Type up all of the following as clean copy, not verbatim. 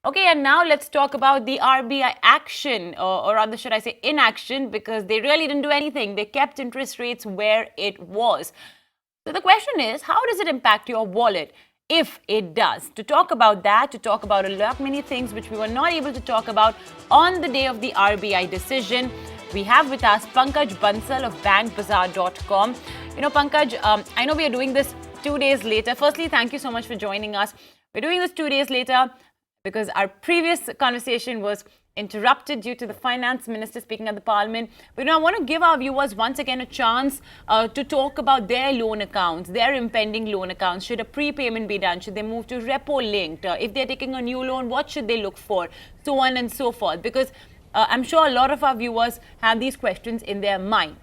Okay, and now let's talk about the RBI action, or rather, should I say inaction, because they really didn't do anything. They kept interest rates where it was. So the question is, how does it impact your wallet? If it does. To talk about that, to talk about a lot many things which we were not able to talk about on the day of the RBI decision, we have with us Pankaj Bansal of bankbazaar.com. Pankaj, I know we are doing this 2 days later. Firstly, thank you so much for joining us. We're doing this 2 days later because our previous conversation was interrupted due to the finance minister speaking at the parliament. But I want to give our viewers once again a chance to talk about their loan accounts, their impending loan accounts. Should a prepayment be done? Should they move to repo-linked? If they're taking a new loan, what should they look for? So on and so forth. Because I'm sure a lot of our viewers have these questions in their mind.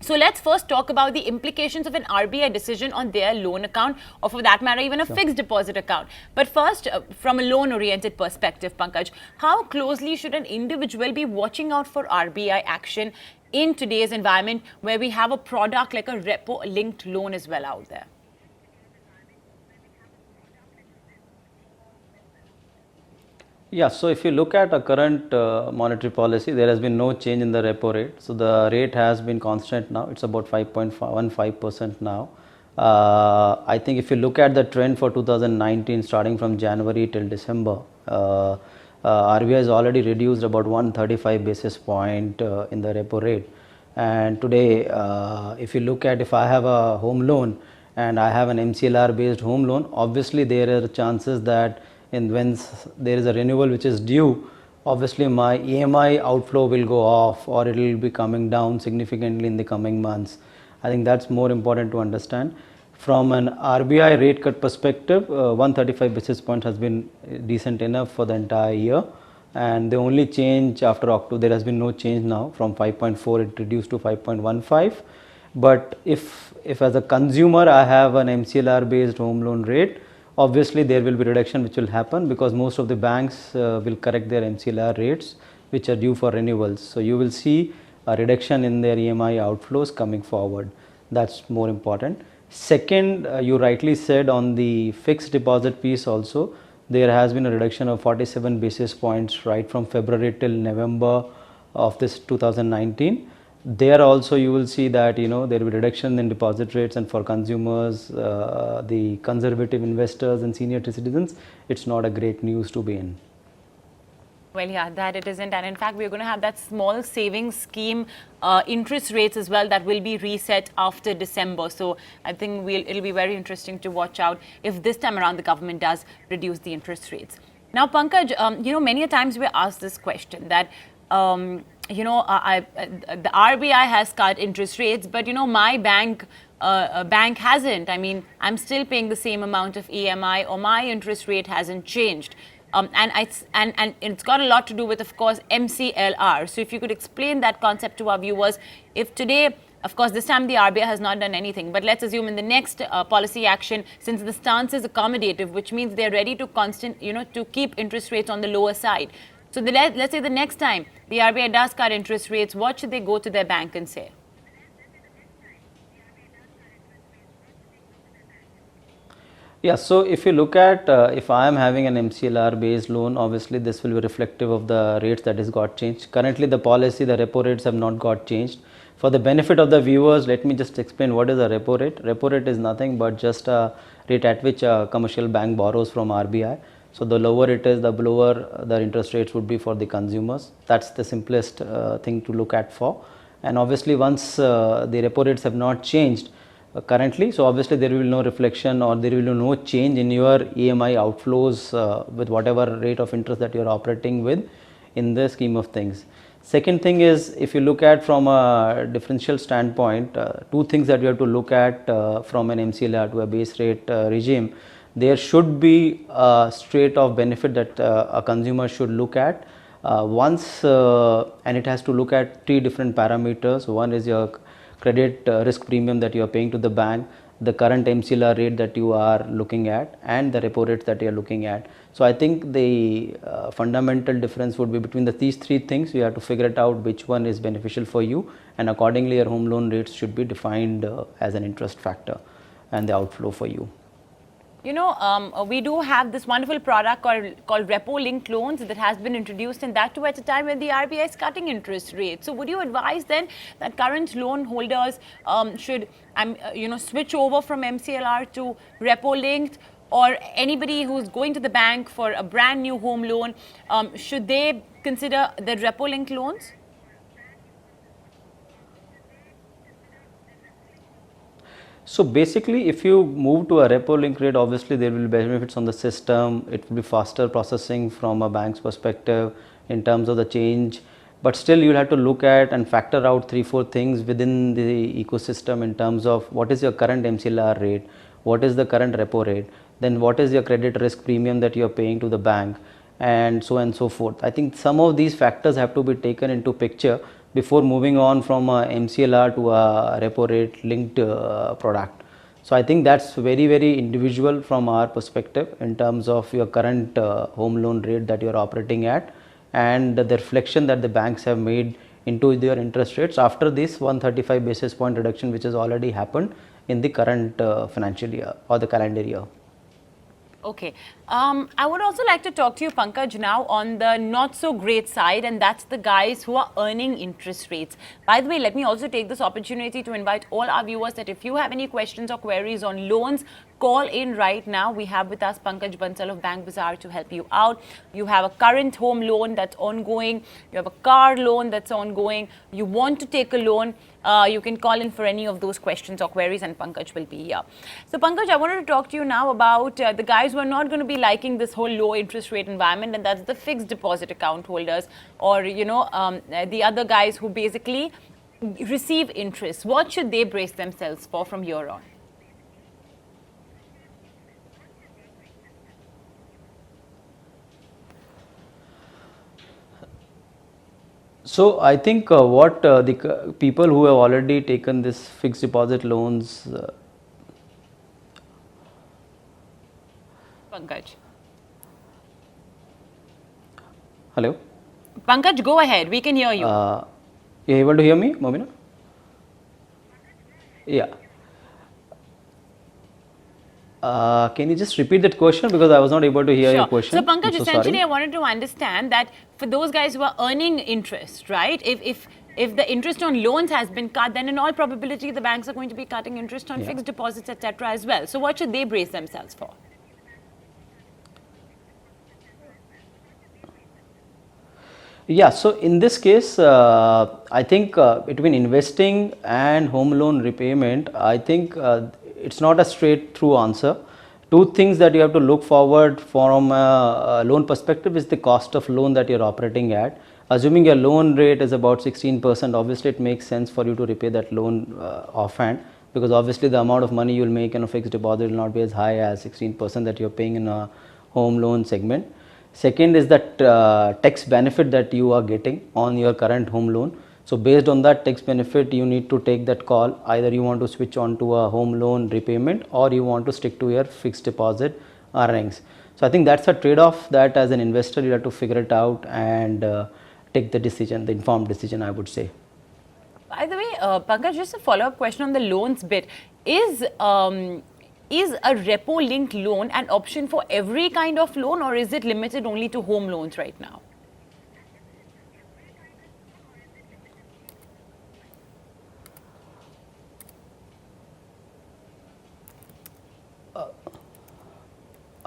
So let's first talk about the implications of an RBI decision on their loan account, or for that matter, even a fixed deposit account. But first, from a loan-oriented perspective, Pankaj, how closely should an individual be watching out for RBI action in today's environment where we have a product like a repo-linked loan as well out there? Yeah, so if you look at a current monetary policy, there has been no change in the repo rate. So the rate has been constant now. It's about 5.15% now. I think if you look at the trend for 2019, starting from January till December, RBI has already reduced about 135 basis point in the repo rate. And today, if you look at, if I have a home loan and I have an MCLR based home loan, obviously there are chances that when there is a renewal which is due, obviously my EMI outflow will go off, or it will be coming down significantly in the coming months. I think that's more important to understand. From an RBI rate cut perspective, 135 basis points has been decent enough for the entire year, and the only change after October, there has been no change now. From 5.4 it reduced to 5.15. But if as a consumer I have an MCLR based home loan rate, obviously there will be reduction which will happen, because most of the banks will correct their MCLR rates which are due for renewals. So you will see a reduction in their EMI outflows coming forward. That's more important. Second, you rightly said on the fixed deposit piece also, there has been a reduction of 47 basis points right from February till November of this 2019. There also you will see that there will be reduction in deposit rates, and for consumers, the conservative investors and senior citizens, it's not a great news to be in. Well, yeah, that it isn't. And in fact, we're going to have that small savings scheme interest rates as well that will be reset after December. So I think it'll be very interesting to watch out if this time around the government does reduce the interest rates. Now, Pankaj, many a times we're asked this question that, the RBI has cut interest rates, but, my bank hasn't. I mean, I'm still paying the same amount of EMI, or my interest rate hasn't changed. And it's got a lot to do with, of course, MCLR. So if you could explain that concept to our viewers, if today, of course, this time the RBI has not done anything, but let's assume in the next policy action, since the stance is accommodative, which means they're ready to to keep interest rates on the lower side. So let's say the next time the RBI does cut interest rates, what should they go to their bank and say? Yeah, so if you look at, if I am having an MCLR based loan, obviously this will be reflective of the rates that has got changed. Currently the policy, the repo rates have not got changed. For the benefit of the viewers, let me just explain what is a repo rate. Repo rate is nothing but just a rate at which a commercial bank borrows from RBI. So the lower it is, the lower the interest rates would be for the consumers. That's the simplest thing to look at for. And obviously once the repo rates have not changed currently, so obviously there will be no reflection, or there will be no change in your EMI outflows with whatever rate of interest that you are operating with in the scheme of things. Second thing is, if you look at from a differential standpoint, two things that you have to look at from an MCLR to a base rate regime. There should be a straight of benefit that a consumer should look at and it has to look at three different parameters. One is your credit risk premium that you are paying to the bank, the current MCLR rate that you are looking at, and the repo rates that you are looking at. So I think the fundamental difference would be between these three things. You have to figure it out which one is beneficial for you, and accordingly your home loan rates should be defined as an interest factor and the outflow for you. We do have this wonderful product called Repo-linked loans that has been introduced, and that too at a time when the RBI is cutting interest rates. So, would you advise then that current loan holders should, switch over from MCLR to Repo-linked, or anybody who's going to the bank for a brand new home loan, should they consider the Repo-linked loans? So basically, if you move to a repo link rate, obviously there will be benefits on the system. It will be faster processing from a bank's perspective in terms of the change. But still, you'll have to look at and factor out 3-4 things within the ecosystem in terms of what is your current MCLR rate, what is the current repo rate, then what is your credit risk premium that you are paying to the bank, and so on and so forth. I think some of these factors have to be taken into picture before moving on from a MCLR to a repo rate linked product. So I think that's very, very individual from our perspective in terms of your current home loan rate that you're operating at, and the reflection that the banks have made into their interest rates after this 135 basis point reduction which has already happened in the current financial year or the calendar year. Okay. I would also like to talk to you, Pankaj, now on the not so great side, and that's the guys who are earning interest rates. By the way, let me also take this opportunity to invite all our viewers that if you have any questions or queries on loans, call in right now. We have with us Pankaj Bansal of Bank Bazaar to help you out. You have a current home loan that's ongoing, you have a car loan that's ongoing, you want to take a loan, you can call in for any of those questions or queries, and Pankaj will be here. So, Pankaj, I wanted to talk to you now about the guys who are not going to be liking this whole low interest rate environment, and that's the fixed deposit account holders, or the other guys who basically receive interest. What should they brace themselves for from here on? So I think what the people who have already taken this fixed deposit loans. Pankaj. Hello. Pankaj, go ahead. We can hear you. You able to hear me, Mubina? Yeah. Can you just repeat that question, because I was not able to hear your question. So, Pankaj, so essentially, sorry. I wanted to understand that for those guys who are earning interest, right? If the interest on loans has been cut, then in all probability the banks are going to be cutting interest on fixed deposits, etc. as well. So, what should they brace themselves for? Yeah, so in this case, I think between investing and home loan repayment, I think it's not a straight through answer. Two things that you have to look forward from a loan perspective is the cost of loan that you're operating at. Assuming your loan rate is about 16%, obviously it makes sense for you to repay that loan offhand, because obviously the amount of money you'll make in a fixed deposit will not be as high as 16% that you're paying in a home loan segment. Second is that tax benefit that you are getting on your current home loan. So based on that tax benefit, you need to take that call. Either you want to switch on to a home loan repayment, or you want to stick to your fixed deposit earnings. So I think that's a trade-off that as an investor you have to figure it out and take the decision, the informed decision, I would say. By the way, Pankaj, just a follow-up question on the loans bit. Is a repo-linked loan an option for every kind of loan, or is it limited only to home loans right now?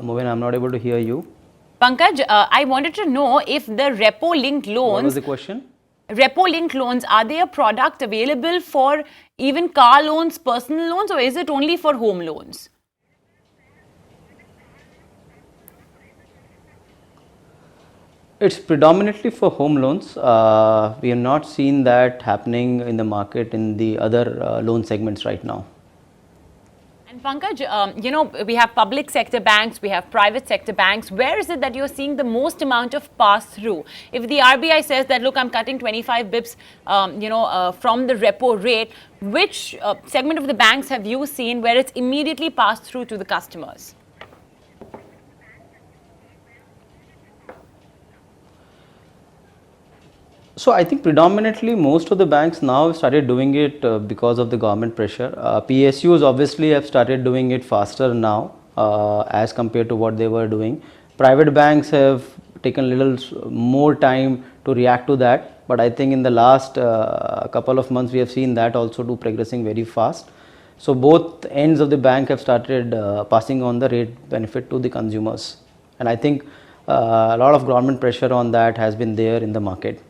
Movin, I'm not able to hear you. Pankaj, I wanted to know if the repo-linked loans. What was the question? Repo-linked loans, are they a product available for even car loans, personal loans, or is it only for home loans? It's predominantly for home loans. We have not seen that happening in the market in the other loan segments right now. And Pankaj, we have public sector banks, we have private sector banks. Where is it that you're seeing the most amount of pass-through? If the RBI says that, look, I'm cutting 25 bips, from the repo rate, which segment of the banks have you seen where it's immediately passed through to the customers? So I think predominantly most of the banks now have started doing it because of the government pressure. PSUs obviously have started doing it faster now as compared to what they were doing. Private banks have taken a little more time to react to that, but I think in the last couple of months we have seen that also to progressing very fast. So both ends of the bank have started passing on the rate benefit to the consumers, and I think a lot of government pressure on that has been there in the market.